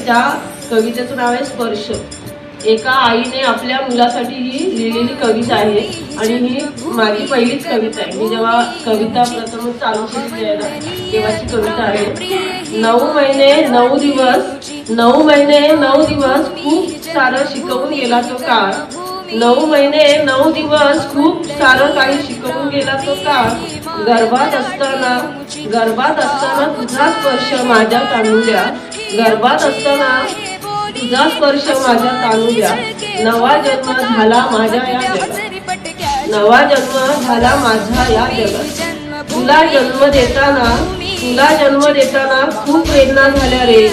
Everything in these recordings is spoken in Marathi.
त्या कवितेचं नाव आहे स्पर्श। एका आईने आपल्या मुलासाठी ही लिहिलेली कविता आहे आणि ही माझी पहिलीच कविता आहे। मी जेव्हा कविता प्रथम चालू केली तेव्हाची कविता आहे। 9 महिने 9 दिवस 9 महिने 9 दिवस खूप सारं शिकवून गेला तो काळ। 9 महिने 9 दिवस खूप सारं काही शिकवून गेला तो काळ। गर्भात असताना तुझा स्पर्श माझ्या तानुल्या, गर्भात असताना तुझा स्पर्श माझ्या तानुल्या। नवा जन्म झाला माझ्या या जगात, नवा जन्म झाला माझ्या या जगात। तुला जन्म देताना खूप वेदना झाल्या रे,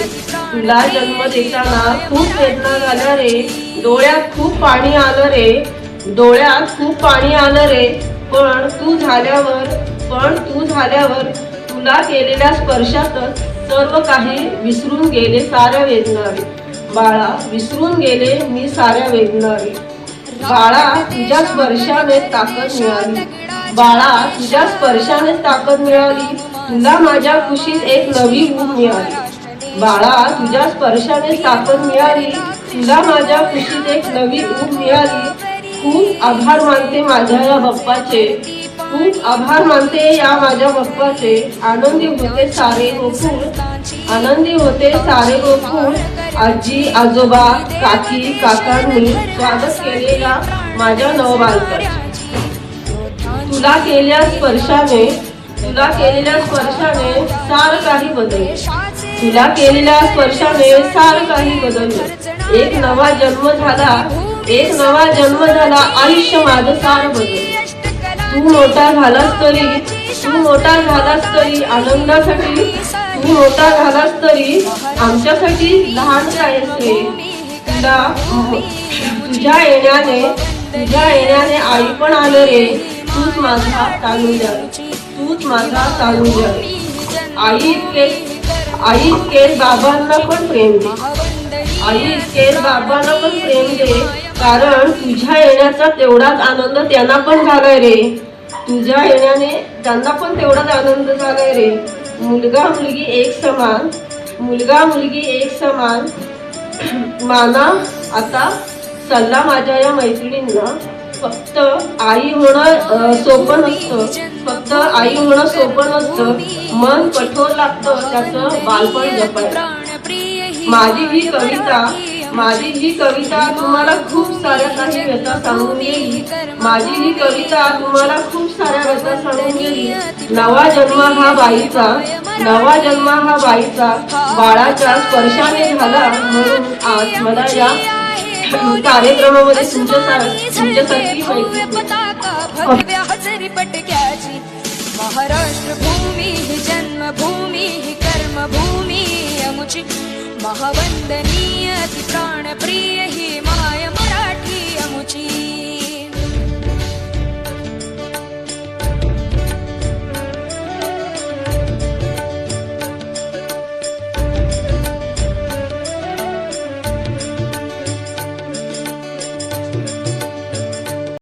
तुला जन्म देताना खूप वेदना झाल्या रे। डोळ्यात खूप पाणी आलं रे, डोळ्यात खूप पाणी आलं रे। पण तू झाल्यावर तुला केलेल्या स्पर्शातच सर्व काही विसरून गेले साऱ्या वेदना रे। बाळा विसरून गेले मी साऱ्या वेदना रे। बाळा तुझ्या स्पर्शाने ताकद मिळाली, बाळा तुझ्या स्पर्शाने ताकद मिळाली। तुला माझ्या कुशीत एक नवी ऊब मिळाली, बाळा तुझ्या स्पर्शाने ताकद मिळाली। तुला माझ्या कुशीत एक नवी ऊब मिळाली। खूप आभार मानते माझ्या या बाप्पाचे, खूप आभार मानते या माझ्या बाप्पाचे। आनंदी होते सारे गोकुळ, आनंदी होते सारे गोकुळ। आजी आजोबा काकी काकांनी स्वागत केलेल्या माझ्या नवबालकाचे। तुला केलेल्या स्पर्शाने सार काही बदलले, तुला केलेल्या स्पर्शाने सार काही बदलले। एक नवा जन्म झाला आयुष्य माझं सार बदलले। तू मोठा झालास तरी आनंदासाठी, तू मोठा झालास तरी आमच्यासाठी लहान आहेस रे। तुझ्या येण्याने आई पण आलं रे। तूच माझा तानुल्या, तूच माझा तानुल्या। आई इतके बाबांना पण प्रेम दे, आई इतके बाबांना पण प्रेम दे। कारण तुझ्या येण्याचा तेवढाच आनंद त्यांना पण झालाय रे, तुझ्या येण्याने त्यांना पण तेवढाच आनंद झालाय रे। मुलगा मुलगी एक समान माना आता सल्ला माझ्या या मैत्रिणींना। फक्त आई होणं सोपं नसतं, मन कठोर लागतं त्याचं बालपण जपायला। माझी ही कविता तुम्हाला खूप साऱ्या काही व्यथा सांगून गेली, माझी ही कविता तुम्हाला खूप साऱ्या व्यथा सांगून गेली। नवा जन्म हा बाईचा बाळाच्या स्पर्शाने झाला, म्हणून आज मला या कार्यक्रमामध्ये तुमच्यासाठी महाराष्ट्र भूमी ही जन्मभूमी ही कर्मभूमी अमुची, महावंदनीय ती प्राणप्रिय ही